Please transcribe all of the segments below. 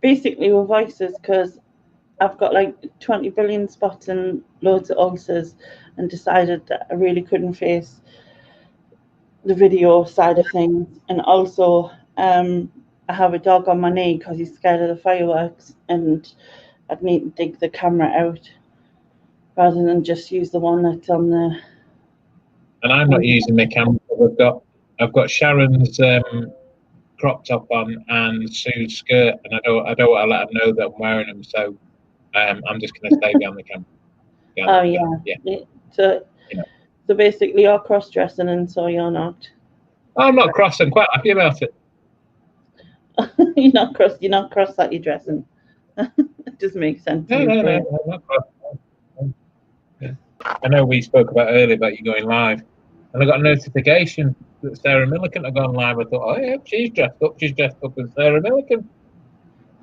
basically with voices, because I've got like 20 billion spots and loads of ulcers, and decided that I really couldn't face the video side of things. And also, I have a dog on my knee because he's scared of the fireworks, and I'd need to dig the camera out rather than just use the one that's on the. And I'm not using my camera. I've got Sharon's crop top on and Sue's skirt, and I don't want to let them know that I'm wearing them. So I'm just going to stay behind the camera. Yeah. So basically, you're cross dressing, and so you're not. I'm not cross. I'm quite happy about it. You're not cross. You're not cross that you're dressing. It doesn't make sense. No, I'm not cross. Yeah. I know we spoke about earlier about you going live, and I got a notification that Sarah Millican had gone live. I thought, oh yeah, she's dressed up. She's dressed up as Sarah Millican.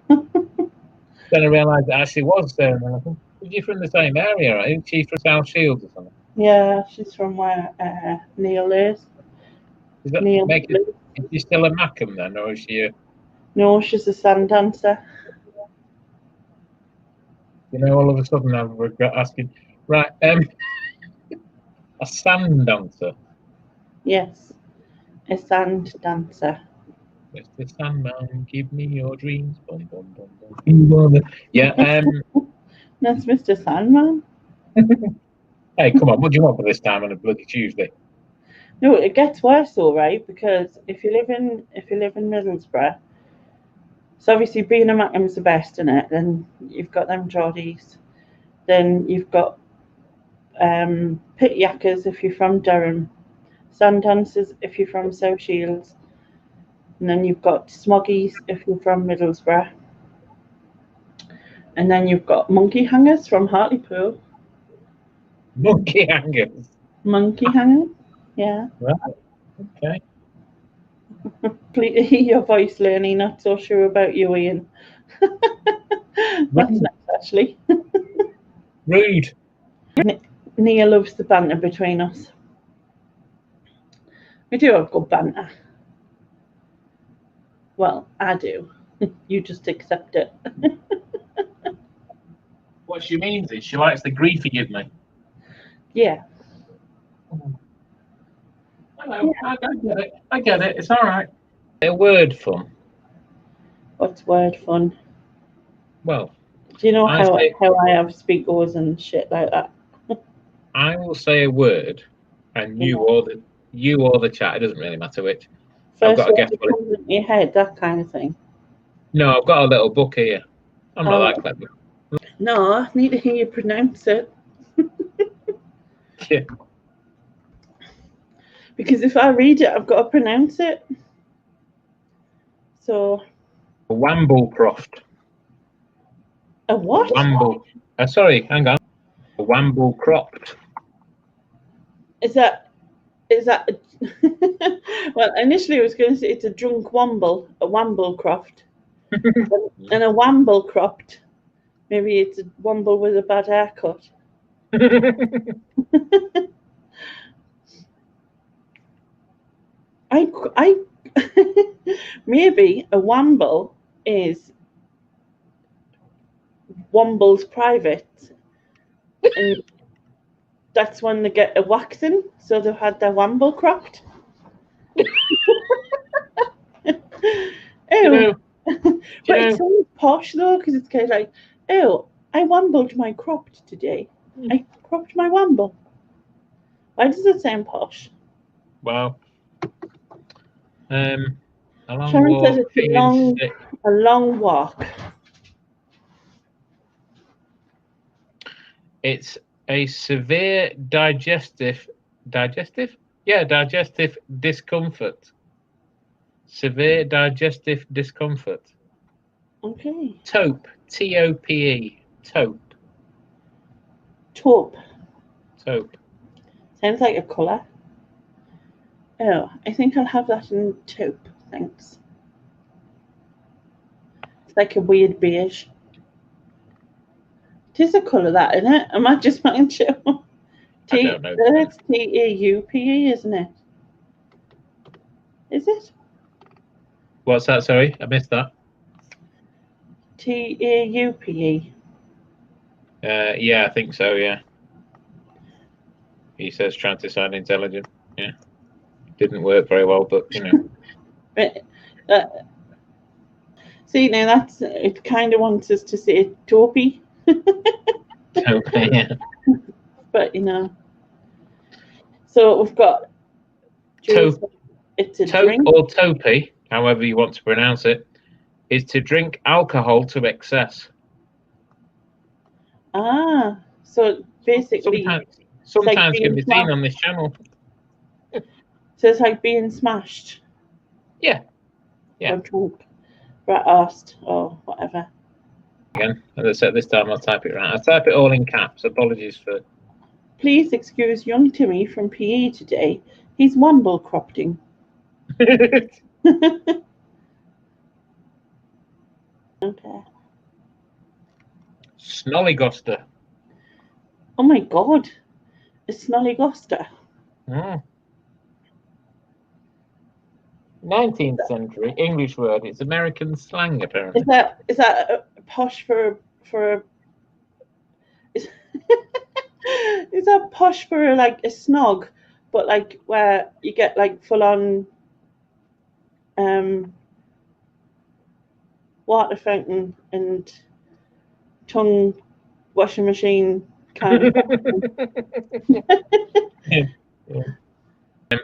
Then I realised it actually was Sarah Millican. Is she from the same area? Right? Isn't she from South Shields or something? Yeah, she's from where Neil is. Is she still a Mackham then, or is she a... No, she's a sand dancer. You know, all of a sudden I regret asking. Right, a sand dancer. Yes, a sand dancer. Mr. Sandman, give me your dreams. Bum, bum, bum, bum. Yeah. That's Mr. Sandman. Hey, come on! What do you want for this time on a bloody Tuesday? No, it gets worse, all right. Because if you live in Middlesbrough, so obviously being a Mackham's the best in it. Then you've got them Geordies. Then you've got pit yackers if you're from Durham, sand dancers if you're from South Shields, and then you've got smoggies if you're from Middlesbrough, and then you've got monkey hangers from Hartlepool. Monkey hangers. Monkey hangers, yeah. Right. Okay. Please hear your voice, Lenny. Not so sure about you, Ian. That's nice, actually. Rude. Nia loves the banter between us. We do have good banter. Well, I do. You just accept it. What she means is she likes the grief you give me. Yeah. Hello, yeah. I get it. It's all right. A word fun. What's word fun? Well, do you know how I have speakers and shit like that? I will say a word, and you or the chat. It doesn't really matter which. First word that comes in your head, that kind of thing. No, I've got a little book here. I'm not that clever. No, I need to hear you pronounce it. Yeah. Because if I read it, I've got to pronounce it. So. A Wamblecroft. A what? Sorry, hang on. A Wamblecroft. Is that? Well, initially I was going to say it's a drunk wamble, a Wamblecroft, and a Wamblecroft. Maybe it's a wamble with a bad haircut. I maybe a wamble is Womble's private, and that's when they get a waxing, so they've had their wamble cropped. Ew. But it sounds posh though, because it's kind of like, ew, I wambled my cropped today. I cropped my wamble. Why does it sound posh? Well, Sharon says it's a long walk. It's a severe digestive discomfort. Severe digestive discomfort. Okay. Tope. T-O-P-E. Tope. Taupe. Tope. Sounds like a colour. Oh, I think I'll have that in taupe, thanks. It's like a weird beige. It is a colour, that, isn't it? Am I just making sure? I don't know. It's T-A-U-P-E, isn't it? Is it? What's that? Sorry, I missed that. TAUPE. Yeah, I think so. Yeah. He says trying to sound intelligent. Yeah. Didn't work very well, but you know. See, now that's it. Kind of wants us to say Topi. Okay. Yeah. But you know. So we've got. It's a drink. Or topi, however you want to pronounce it, is to drink alcohol to excess. Ah, so basically, sometimes like can be seen on this channel. So it's like being smashed. Yeah. Yeah. Or drunk, arsed, or whatever. Again, as I said, this time I'll type it right. I'll type it all in caps. Apologies for. Please excuse young Timmy from PE today. He's womble cropping. Okay. Snollygoster. Oh my God, a snollygoster. 19th century English word. It's American slang, apparently. Is that a posh for is that posh for like a snog, but like where you get like full on water fountain and tongue washing machine kind of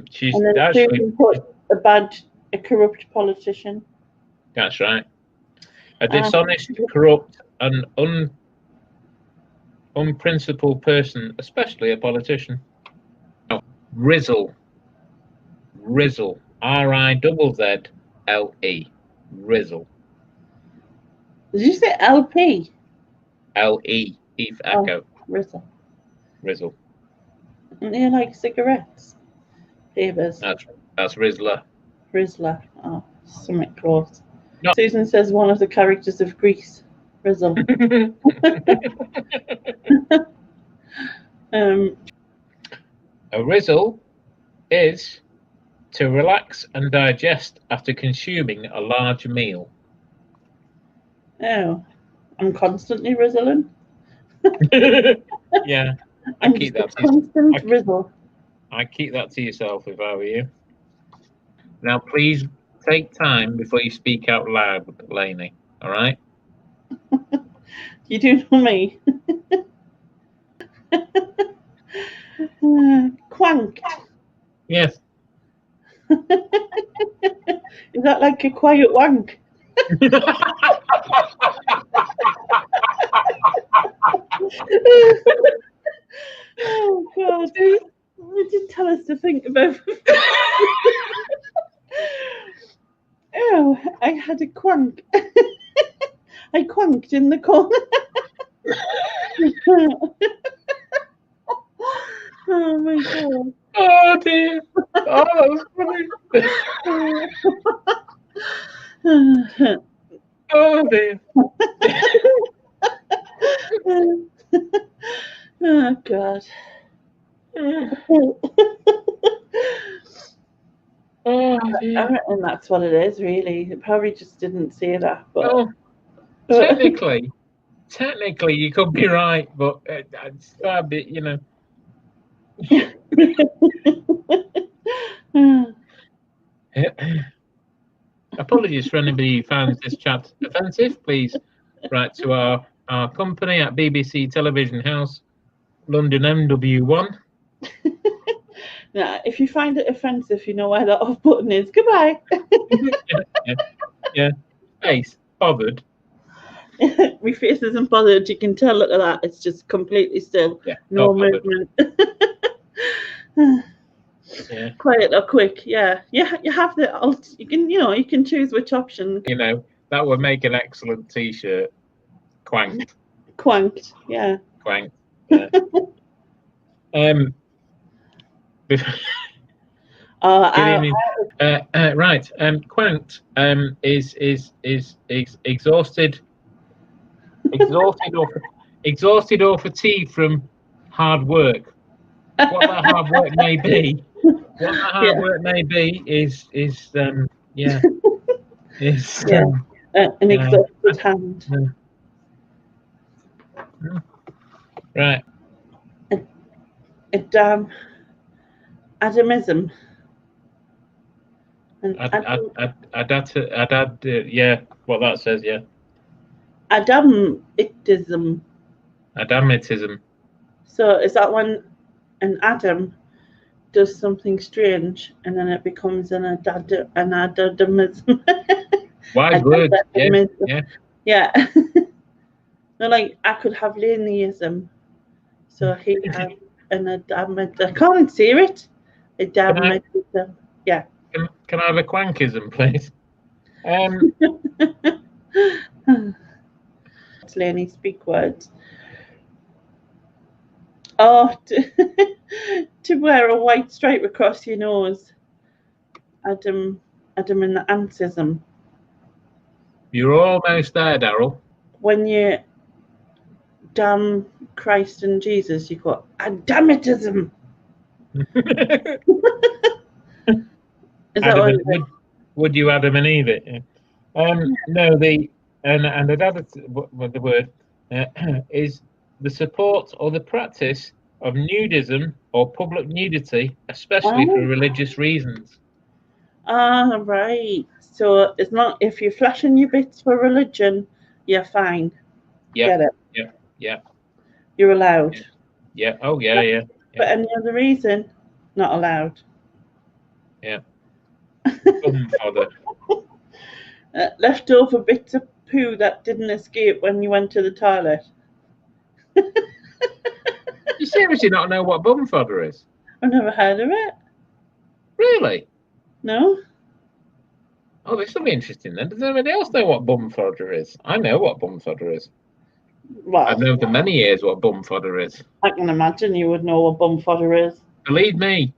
She's and then actually put a corrupt politician. That's right. A dishonest, corrupt, and unprincipled person, especially a politician. Oh, Rizzle. Rizzle. RIZZLE. Rizzle. Did you say LP? LE. E for echo. Rizzle. Rizzle. Aren't they like cigarettes? Papers. That's Rizzler. Rizzler. Oh, something close. No. Susan says one of the characters of Greece. Rizzle. A rizzle is to relax and digest after consuming a large meal. Oh, I'm constantly rizzling. Yeah, I keep that to constant rizzle. I keep that to yourself if I were you. Now, please take time before you speak out loud, Lainey. All right? You do know me. Quanked. Yes. Is that like a quiet wank? Oh God! What did you tell us to think about? Oh, I had a quank. I quanked in the corner. Oh my God! Oh dear! Oh, that was funny. Oh dear! Oh God! Oh dear! I reckon that's what it is, really. It probably just didn't say that, but technically, you could be right, but it's a bit, you know. Apologies for anybody who finds this chat offensive. Please write to our company at BBC Television House, London MW1. Nah, if you find it offensive, you know where that off button is. Goodbye. Yeah. Face bothered. My face isn't bothered. You can tell. Look at that. It's just completely still. Yeah, no movement. Yeah. Quiet or quick. Yeah. Yeah. You have the alt. You can choose which option. You know, that would make an excellent T-shirt. Quanked. Quanked. Yeah. Quanked. Yeah. Right. Quanked is exhausted or fatigued from hard work. What that hard work may be. Work may be is an exhausted hand. Right. Adamism. And yeah, what that says, yeah. Adamitism. Adamitism. So is that when an Adam does something strange and then it becomes an adamism? Wise words. Yeah. Yeah. No, like I could have Leniism. So he had an adamitism. I can't see it. Adamitism. Yeah. Can I have a quankism, please? Lenny, speak words. Oh, to wear a white stripe across your nose. Adam and the antism. You're almost there, Daryl. When you damn Christ and Jesus, you got adamitism. Is that would you Adam and Eve it? No, the word is the support or the practice of nudism or public nudity, especially for religious reasons. Ah, right. So it's not if you're flashing your bits for religion, you're fine. Yeah. Get it? Yeah. You're allowed. Yeah. Oh, yeah. For any other reason, not allowed. Yeah. Fodder. Leftover bits of poo that didn't escape when you went to the toilet. You seriously not know what bum fodder is? I've never heard of it. Really? No. Oh, this will be interesting then. Does anybody else know what bum fodder is? I know what bum fodder is. Well, I've known for many years what bum fodder is. I can imagine you would know what bum fodder is. Believe me.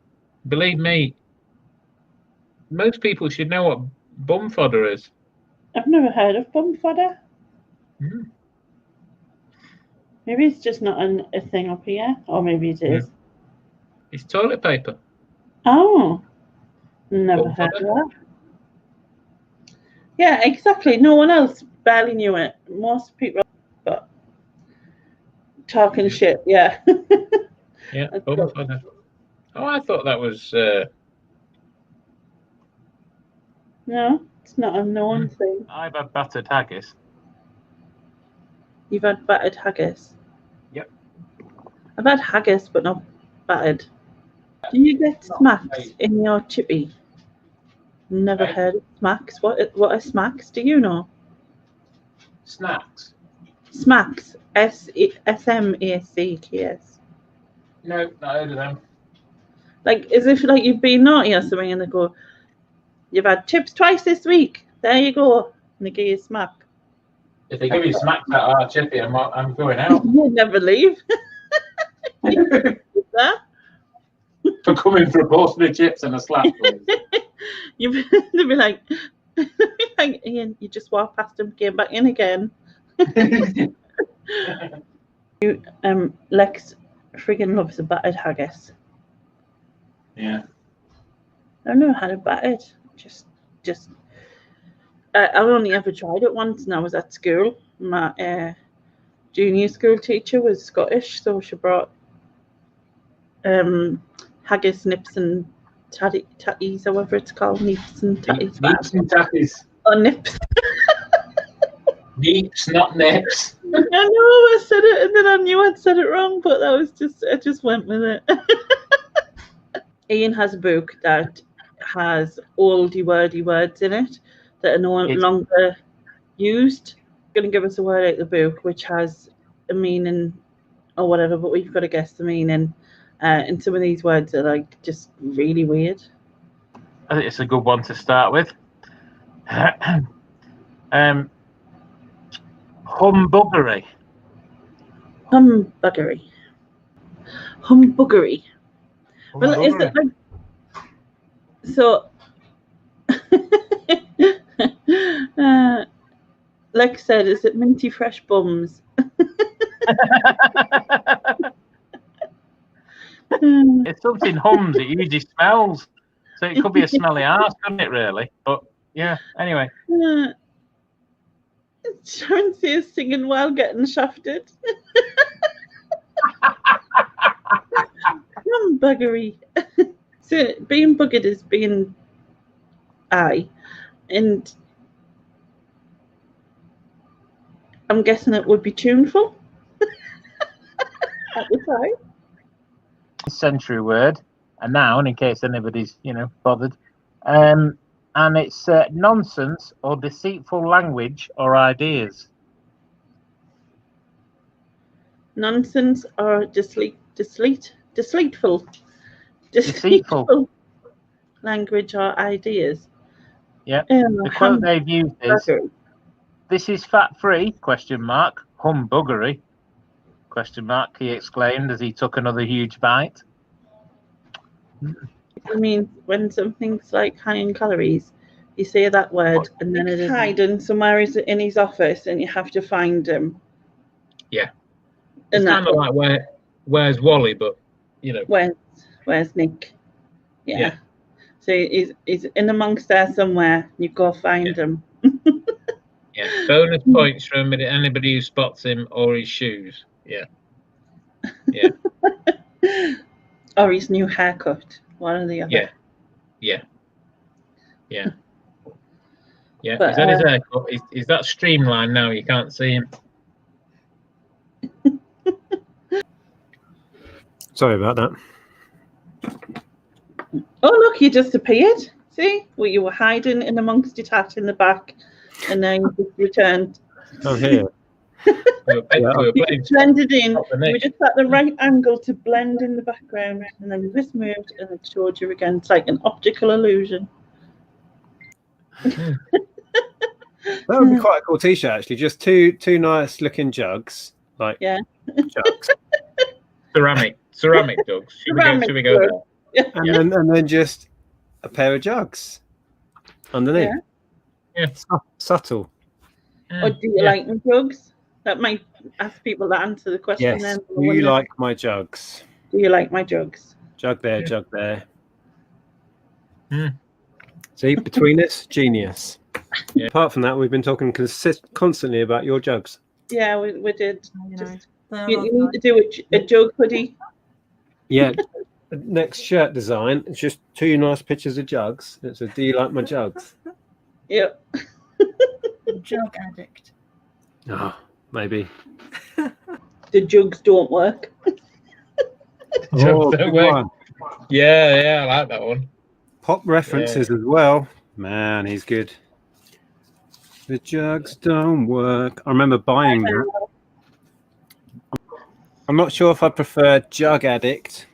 Most people should know what bum fodder is. I've never heard of bum fodder. Mm. Maybe it's just not a thing up here, or maybe it is. It's toilet paper. Oh, never heard of that. Yeah, exactly. No one else barely knew it. Most people, but talking shit. Yeah. Yeah, bum fodder. Oh, I thought that was. No, it's not a known thing. I've had battered haggis. You've had battered haggis? Yep. I've had haggis, but not battered. Do you get smacks in your chippy? Never heard of smacks. What are smacks? Do you know? Snacks. Smacks. SMACKS. No, not heard of them. Like as if like you've been naughty or something, and they go, "You've had chips twice this week. There you go." And they give you a smack. If they give you smacks at our chippy, I'm going out. You never leave. That? For coming for a portion of chips and a slap. They'll be like, Ian, you just walked past him, came back in again. Lex friggin' loves a battered haggis. Yeah. I've never had a battered. Just. I've only ever tried it once, and I was at school. My junior school teacher was Scottish, so she brought haggis, nips, and tatties, however it's called, nips and tatties. Nips and tatties. Oh, nips. Nips, not nips. I know I said it, and then I knew I'd said it wrong, but that was I just went with it. Ian has a book that has oldie wordy words in it that are no longer used. He's going to give us a word out of the book which has a meaning or whatever, but we've got to guess the meaning. And some of these words are like just really weird. I think it's a good one to start with. Humbuggery. Humbuggery. Well, is it like so? Like I said, is it minty fresh bums? If something hums, it usually smells. So it could be a smelly arse, couldn't it, really? But yeah, anyway. Sharon says singing while getting shafted. Humbuggery. So being buggered is being and I'm guessing it would be tuneful at the time. Century word, a noun, in case anybody's bothered, and it's nonsense or deceitful language or ideas. Nonsense or deceitful language or ideas. Yeah. The quote they've used is, "This is fat-free, ? Humbuggery, ? He exclaimed as he took another huge bite. I mean, when something's like high in calories, you say that word and then it's hiding somewhere in his office and you have to find him. Yeah. It's kind of like where's Wally, but where's Nick? Yeah. So he's in amongst there somewhere. You go find him. Yeah. Bonus points for anybody who spots him or his shoes. Yeah. Yeah. Or his new haircut. One or the other. Yeah. Yeah. Yeah. Yeah. But, he's had his haircut. He's that streamlined now. You can't see him. Sorry about that. Oh, look, you just appeared. See? Well, you were hiding in amongst your tat in the back, and then you just returned. Oh, here. You blended in. We just at the right angle to blend in the background, and then this moved, and it showed you again. It's like an optical illusion. That would be quite a cool T-shirt, actually. Just two nice looking jugs, jugs. Ceramic jugs. Should we go there? And then just a pair of jugs underneath. Yeah. Subtle. Or do you like my jugs? That might ask people to answer the question. Yes. Then. Do you like my jugs? Do you like my jugs? Jug there, jug there. See, between us, genius. Yeah. Apart from that, we've been talking constantly about your jugs. Yeah, we did. You need to do a jug hoodie. Yeah. Next shirt design, it's just two nice pictures of jugs. It's a "Do you like my jugs?" Yep. Jug addict. Oh, maybe. The jugs don't work. Jugs don't work. Yeah, I like that one. Pop references as well. Man, he's good. The jugs don't work. I remember buying that. I'm not sure if I prefer Jug Addict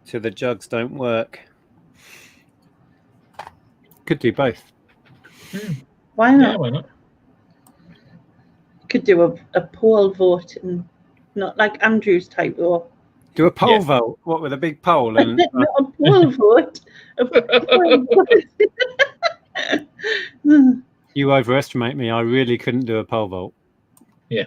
to the Jugs Don't Work. Could do both. Why not? Yeah, why not? Could do a poll vote and not like Andrew's type though. Do a poll vote. What, with a big poll? And not a poll vote. A poll vote. You overestimate me. I really couldn't do a poll vote. Yeah.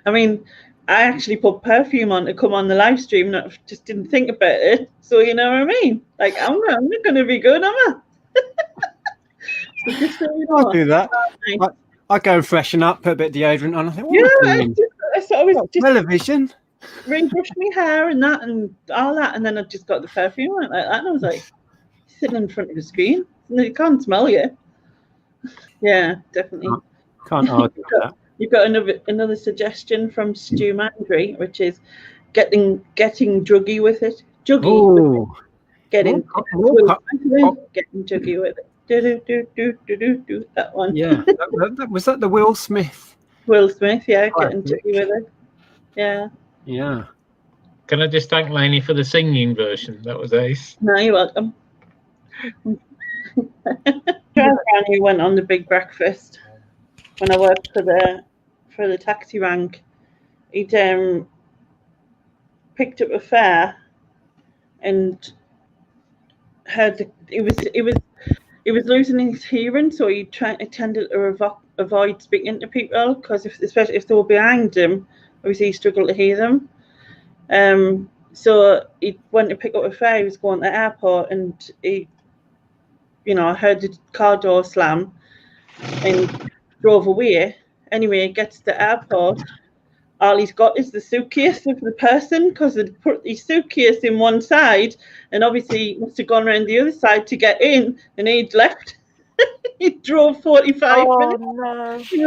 I mean, I actually put perfume on to come on the live stream and I just didn't think about it. So you know what I mean? Like I'm not going to be good, am I? So just so you know, I'll do that. I go and freshen up, put a bit of deodorant on. I think, I was just television. Rebrushed my hair and that and all that, and then I just got the perfume like that. And I was like, sitting in front of the screen, you can't smell you. Yeah, definitely. Can't argue with that. You've got another suggestion from Stu Mandry, which is getting druggy with it. Juggy. Getting juggy with it. Do that one. Yeah. Was that the Will Smith? Will Smith, yeah, getting juggy with it. Yeah. Yeah. Can I just thank Lainey for the singing version? That was ace. No, you're welcome. Granny went on the big breakfast when I worked for the taxi rank. He'd picked up a fare and heard he was losing his hearing, so he tended to avoid speaking to people because especially if they were behind him, obviously he struggled to hear them. So he went to pick up a fare. He was going to the airport, and he, heard the car door slam, and drove away. Anyway, he gets to the airport. All he's got is the suitcase of the person, because they'd put his suitcase in one side, and obviously he must have gone around the other side to get in, and he'd left. He drove 45 minutes no. and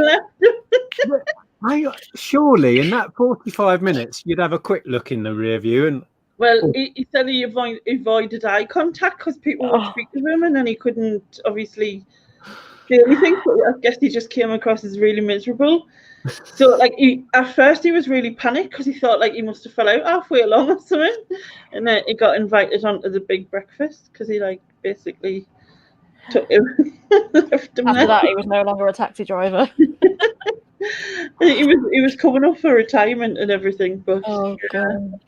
left. Surely in that 45 minutes, you'd have a quick look in the rear view and. Well, he said he avoided eye contact because people would speak to him, and then he couldn't obviously do anything. But I guess he just came across as really miserable. So, like, at first he was really panicked because he thought like he must have fell out halfway along or something, and then he got invited onto the big breakfast because he like basically took him. Left him After there. that, he was no longer a taxi driver. he was coming up for retirement and everything, but God.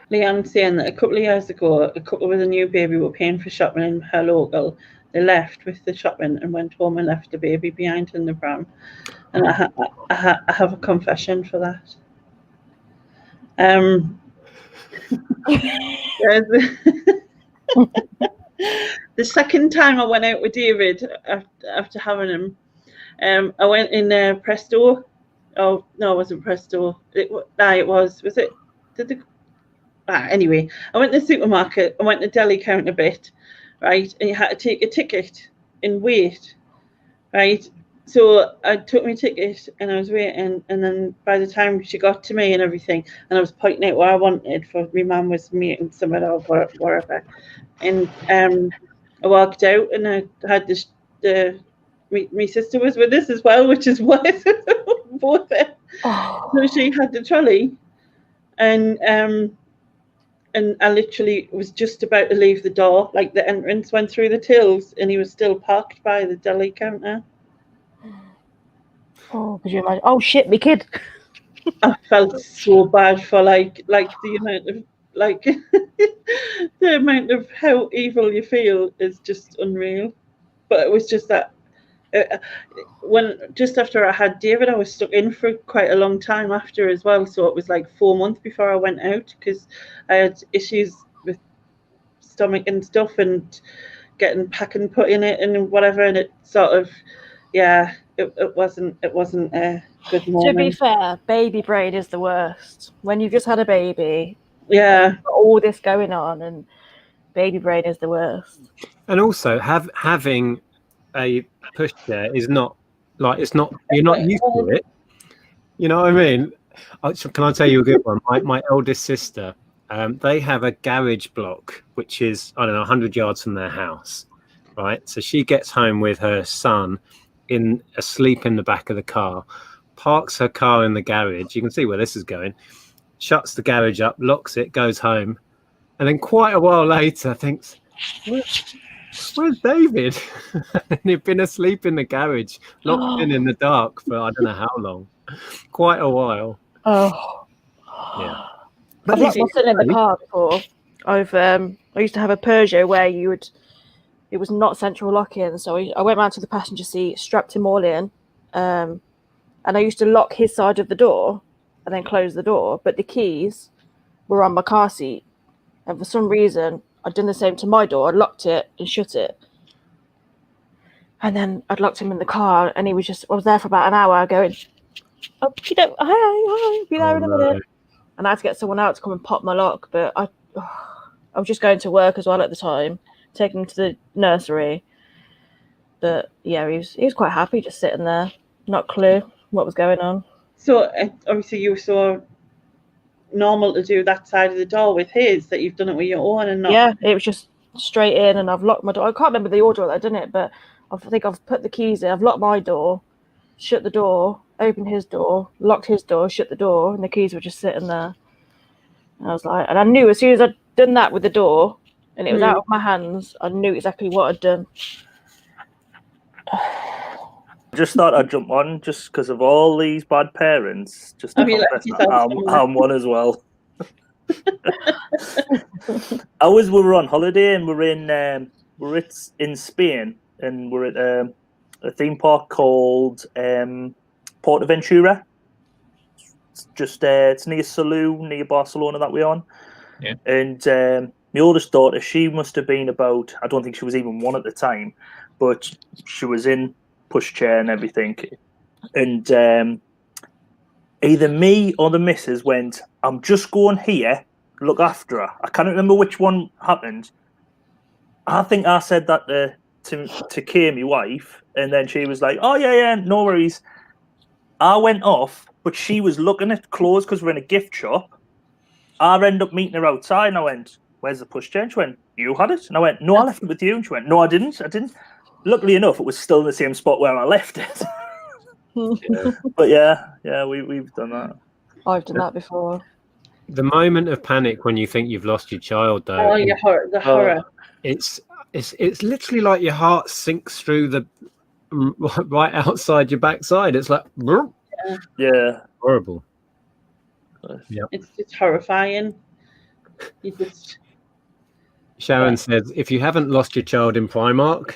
Leanne's saying that a couple of years ago, a couple with a new baby were paying for shopping in her local. They left with the shopping and went home and left the baby behind in the pram. And I have a confession for that. The second time I went out with David after having him, I went in Presto. Oh no, it wasn't Presto. It was. Was it? Anyway, I went to the supermarket. I went to the deli counter bit, right? And you had to take a ticket and wait, right? So I took my ticket and I was waiting, and then by the time she got to me and everything, and I was pointing out what I wanted for my mum was meeting somewhere or wherever, and I walked out and I had this. My sister was with us as well, which is why both there. So she had the trolley, and I literally was just about to leave the door, like the entrance went through the tills, and he was still parked by the deli counter. Oh, could you imagine? Oh shit, me kid. I felt so bad for like the amount of like the amount of how evil you feel is just unreal. But it was just that when just after I had David, I was stuck in for quite a long time after as well. So it was like 4 months before I went out because I had issues with stomach and stuff and getting pack and put in it and whatever. And it sort of, yeah, it wasn't a good moment. To be fair, baby brain is the worst. When you've just had a baby, yeah, all this going on, and baby brain is the worst. And also having a pushchair is not like you're not used to it. You know what I mean? Can I tell you a good one? My eldest sister, they have a garage block which is 100 yards from their house, right? So she gets home with her son asleep in the back of the car, parks her car in the garage. You can see where this is going. Shuts the garage up, locks it, goes home, and then quite a while later thinks, where's David? And he'd been asleep in the garage, locked in the dark for I don't know how long. Quite a while. Oh. Yeah. I've locked my son in the car before. I used to have a Peugeot where it was not central locking, so I went round to the passenger seat, strapped him all in, and I used to lock his side of the door and then close the door, but the keys were on my car seat, and for some reason I'd done the same to my door. I'd locked it and shut it, and then I'd locked him in the car, and I was there for about an hour going, oh, hi, be there in a minute. And I had to get someone out to come and pop my lock, but I was just going to work as well at the time, taking him to the nursery. But yeah, he was quite happy just sitting there, not a clue what was going on. So obviously you were so normal to do that side of the door with his that you've done it with your own and not. Yeah, it was just straight in, and I've locked my door. I can't remember the order that I've done it, but I think I've put the keys in. I've locked my door, shut the door, opened his door, locked his door, shut the door, and the keys were just sitting there. And I was like, and I knew as soon as I'd done that with the door and it was out of my hands, I knew exactly what I'd done. Just thought I'd jump on just because of all these bad parents. Just to confess that I'm one as well. We were on holiday and we're in Spain, and we're at a theme park called Portaventura. It's just it's near Salou, near Barcelona that we're on. Yeah. And my oldest daughter, she must have been about, I don't think she was even one at the time, but she was in pushchair and everything. And either me or the missus went, I'm just going here, look after her. I can't remember which one happened. I think I said that to Kay, my wife, and then she was like, oh, yeah, no worries. I went off, but she was looking at clothes because we're in a gift shop. I ended up meeting her outside, and I went, where's the pushchair? And she went, you had it? And I went, no, I left it with you. And she went, no, I didn't. Luckily enough, it was still in the same spot where I left it. But yeah, we've done that. I've done that before. The moment of panic when you think you've lost your child, though. Oh, the horror. It's literally like your heart sinks through the right outside your backside. It's like, yeah, horrible. Yeah, it's just horrifying. You just. Sharon says, if you haven't lost your child in Primark,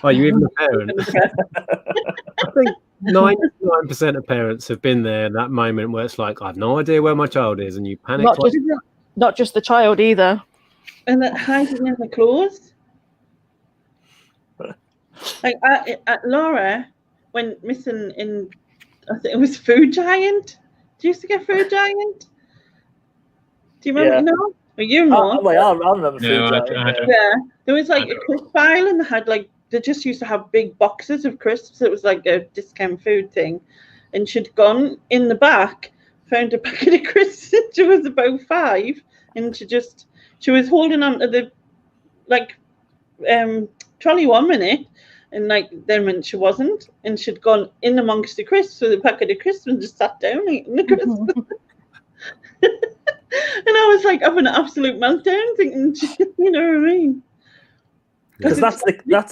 are you even a parent? I think 99% of parents have been there in that moment where it's like, I have no idea where my child is, and you panic. Not just the child either. And that hiding in the clothes. Like Laura went missing in, I think it was Food Giant. Do you used to get Food Giant? Do you remember? Yeah. No? Well, you know. I remember Food Giant. Yeah. There was like a crisp aisle, and they just used to have big boxes of crisps. It was like a discount food thing. And she'd gone in the back, found a packet of crisps. She was about 5, and she was holding on to the trolley 1 minute, and then when she wasn't, and she'd gone in amongst the crisps with a packet of crisps and just sat down eating the crisps. And I was like having an absolute meltdown, thinking, you know what I mean? Because that's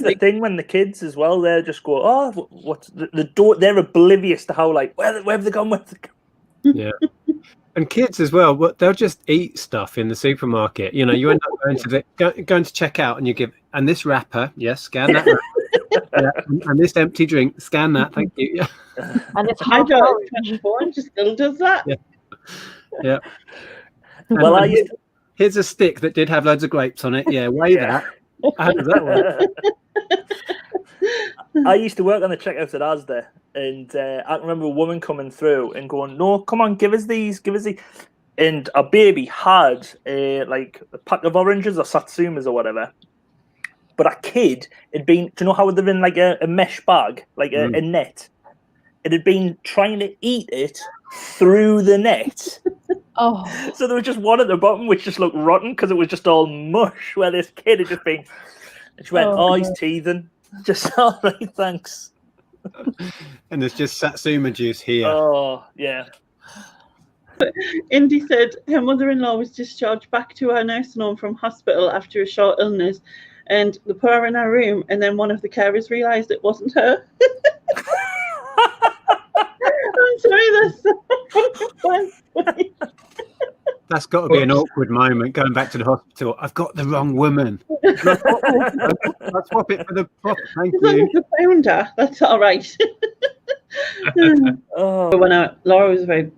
the thing when the kids as well, they just go, oh, what's the door? They're oblivious to how where have they gone? Yeah. And kids as well, they'll just eat stuff in the supermarket. You know, you end up going to check out, and you give, and this wrapper, yes, scan that wrapper. And this empty drink, scan that, thank you. Yeah. And it's my daughter is 24 and she still does that. Yeah. Well, here's a stick that did have loads of grapes on it. Yeah, weigh that. How does that work? I used to work on the checkouts at Asda, and I can remember a woman coming through and going, no, come on, give us these. And a baby had a pack of oranges or satsumas or whatever. But a kid had been, do you know how they're in a mesh bag, a net? It had been trying to eat it through the net. Oh. So there was just one at the bottom which just looked rotten because it was just all mush, where this kid had just been, and she went, he's teething. Just, all right, thanks. And there's just satsuma juice here. Oh, yeah. Indy said her mother-in-law was discharged back to her nursing home from hospital after a short illness, and they put her in her room, and then one of the carers realised it wasn't her. I'm sorry, that's so funny. That's got to be an awkward moment going back to the hospital. I've got the wrong woman. I'll swap it for the prop. Thank you. As long as you found her, that's all right. When Laura was about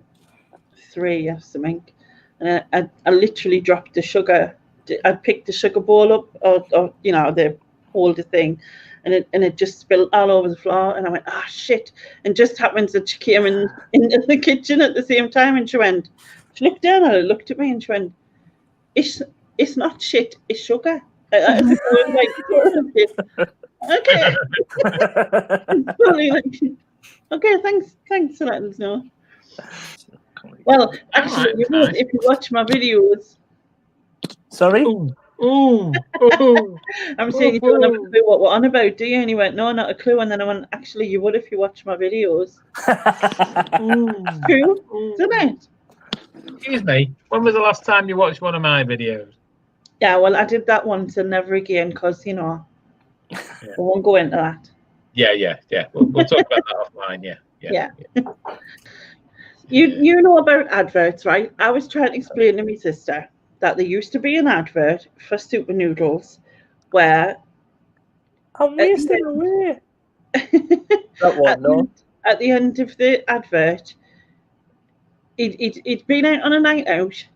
3 or something, and I literally dropped the sugar. I picked the sugar bowl up, or the holder thing, and it just spilled all over the floor. And I went, shit! And just happens that she came into the kitchen at the same time, and she looked down and looked at me, and she went, "It's not shit, it's sugar." I was like, okay. Okay, thanks for letting us know. Well, actually, if you watch my videos. Sorry? I'm saying you don't have a clue what we're on about, do you? And he went, no, not a clue. And then I went, actually, you would if you watch my videos. Cool, isn't it? Excuse me, when was the last time you watched one of my videos? Yeah, well, I did that once and never again because, we won't go into that. Yeah. We'll talk about that offline, yeah. You know about adverts, right? I was trying to explain to my sister that there used to be an advert for Super Noodles where... I'm wasting away. That one, no? At the end of the advert, he'd been out on a night out,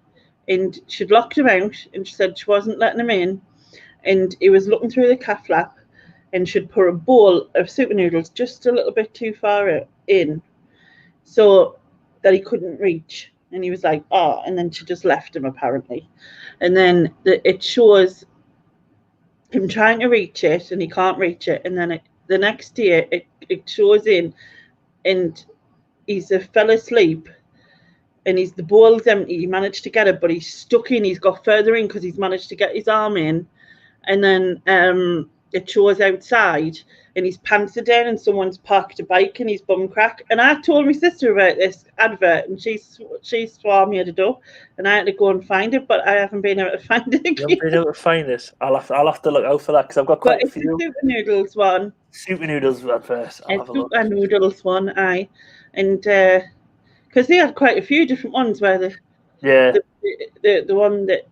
and she'd locked him out, and she said she wasn't letting him in, and he was looking through the cat flap, and she'd put a bowl of super noodles just a little bit too far in, so that he couldn't reach. And he was like, oh, and then she just left him apparently. And then it shows him trying to reach it and he can't reach it. And then the next day it shows in and he's fell asleep and the bowl's empty. He managed to get it, but he's stuck in. He's got further in because he's managed to get his arm in. And then it shows outside and his pants are down and someone's parked a bike and he's bum crack. And I told my sister about this advert and she swore me at the door and I had to go and find it, but I haven't been able to find it again. You haven't been able to find this? I'll have to look out for that because I've got quite a few. It's a Super Noodles one. Super Noodles at first. It's Super Noodles one, aye. And because they had quite a few different ones where the one that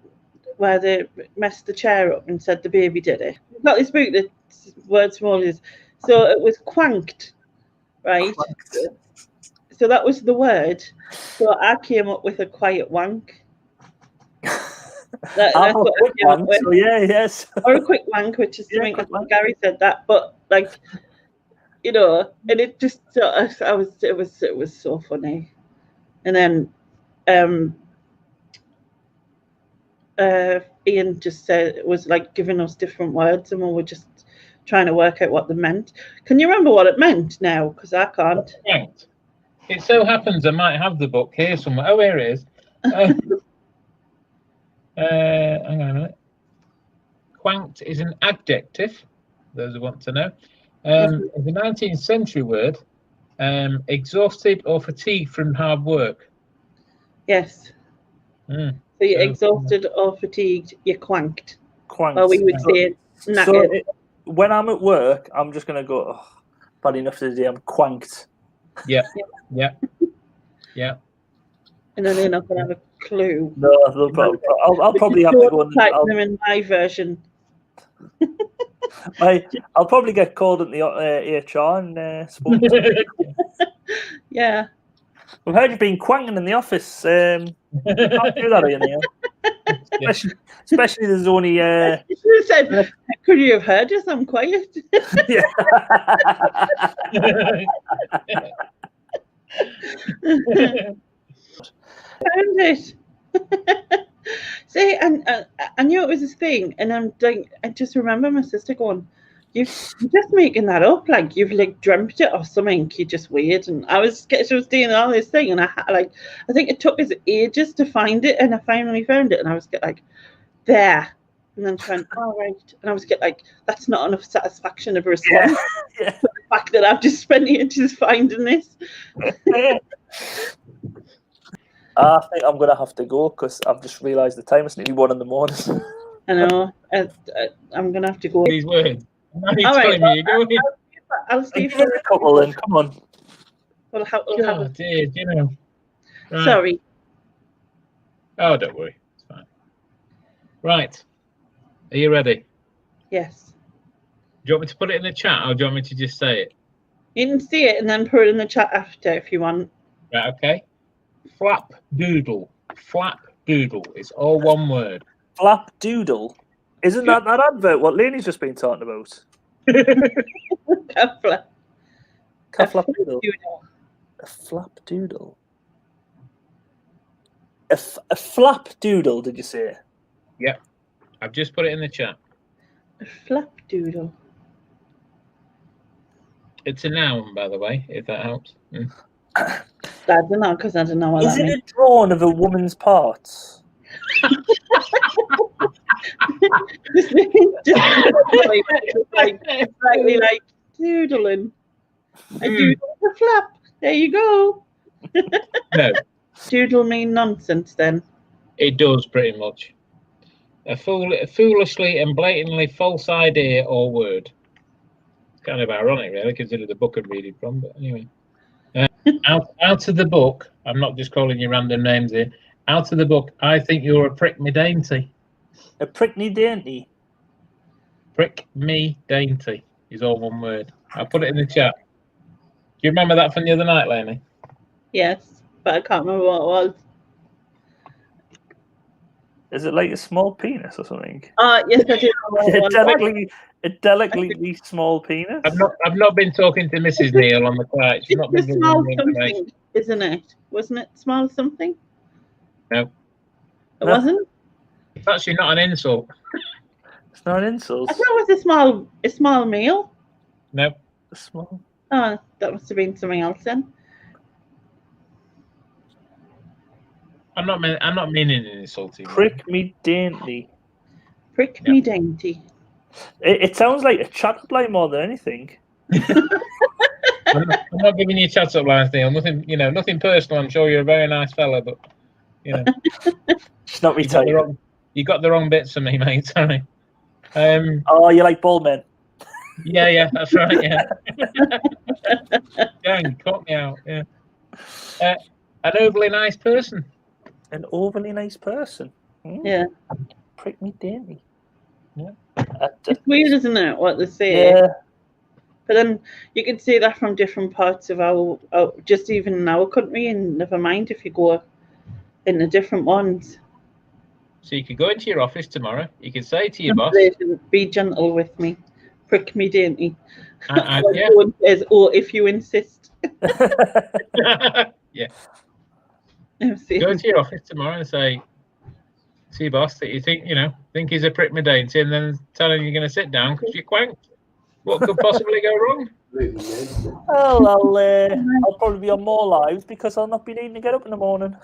where they messed the chair up and said the baby did it. We've got this book that words small is. So it was Quanked, right? Quanked. So that was the word. So I came up with a quiet wank. That's what I came up with. So yes. Or a quick wank, which is something Gary said that, but like, you know, and it just it was so funny. And then Ian just said it was like giving us different words and we were just trying to work out what they meant. Can you remember what it meant now? Because I can't. Right. It so happens I might have the book here somewhere. Oh, here it is. Hang on a minute. Quanked is an adjective, those who want to know. It's a 19th century word, exhausted or fatigued from hard work. Yes. Mm. So you're exhausted or fatigued, you're quanked. Quanked. Or we would say knackered. So when I'm at work, I'm just going to go, oh, bad enough today, I'm quanked. Yeah. And then they're not going to have a clue. No, I'll probably have to go and type them in my version. I'll probably get called at the HR and spoken to. Yeah. I've heard you've been quanking in the office. You can't do that in here. Especially there's only. You should have said, could you have heard us? I'm quiet. Yeah. Found it. See, and I knew it was this thing, and I'm like, I just remember my sister going, "You're just making that up, like you've like dreamt it or something. You're just weird." And she was doing all this thing, and I think it took us ages to find it, and I finally found it, and I was like, there. And then she went, all right. And I was like, that's not enough satisfaction of a response. Yeah. For the fact that I've just spent ages finding this. I think I'm going to have to go because I've just realised the time. It's nearly 1 a.m. I know. I'm going to have to go. These words. Now you're All telling right, me you're going. I'll see Give it a couple then. Come on. We'll have Dear, you know. Right. Sorry. Oh, don't worry. It's fine. Right. Are you ready? Yes. Do you want me to put it in the chat or do you want me to just say it? You can see it and then put it in the chat after if you want. Right, okay. Flap doodle. Flap doodle. It's all one word. Flap doodle? Isn't that advert what Lainey's just been talking about? Flap doodle. A flap doodle. A flap doodle, did you say? Yep. I've just put it in the chat. A flap doodle. It's a noun, by the way, if that helps. Mm. I don't know, because I don't know what Is that it means. a drawing of a woman's parts? just slightly like doodling. I doodle a flap. There you go. No. Doodle mean nonsense then? It does, pretty much. A foolishly and blatantly false idea or word. It's kind of ironic, really, considering the book I'm reading from. But anyway, out of the book, I'm not just calling you random names here. Out of the book, I think you're a prick me dainty. A prick me dainty? Prick me dainty is all one word. I'll put it in the chat. Do you remember that from the other night, Lainey? Yes, but I can't remember what it was. Is it like a small penis or something? Yes, I do. A delicately small penis. I've not been talking to Mrs. Neal on the quiet. She's not been It's a giving small me information. something, isn't it? Wasn't it small something? No, It No. wasn't? it's actually not an insult. It's not an insult. I thought it was a small meal. No, A small. Oh, that must have been something else then. I'm not meaning an insulting. Prick me dainty. Prick me dainty. It sounds like a chat line more than anything. I'm not giving you chats up lines, Neil. Nothing, nothing personal. I'm sure you're a very nice fella, but It's not me type. you got the wrong bits for me, mate. Sorry. Oh, you like bald men? Yeah, that's right. Yeah. Dang, caught me out. Yeah. An overly nice person. An overly nice person. Yeah. Prick me dainty. Yeah. It's weird, isn't it, what they say? Yeah. But then you can see that from different parts of our just even in our country, and never mind if you go in the different ones. So you could go into your office tomorrow. You could say to your boss, Be gentle with me. Prick me dainty. yeah. Someone says, if you insist. Yeah. See? Go to your office tomorrow and say to your boss that you think he's a prick me dainty, and then tell him you're going to sit down because you're quanked. What could possibly go wrong? Well, I'll probably be on more lives because I'll not be needing to get up in the morning.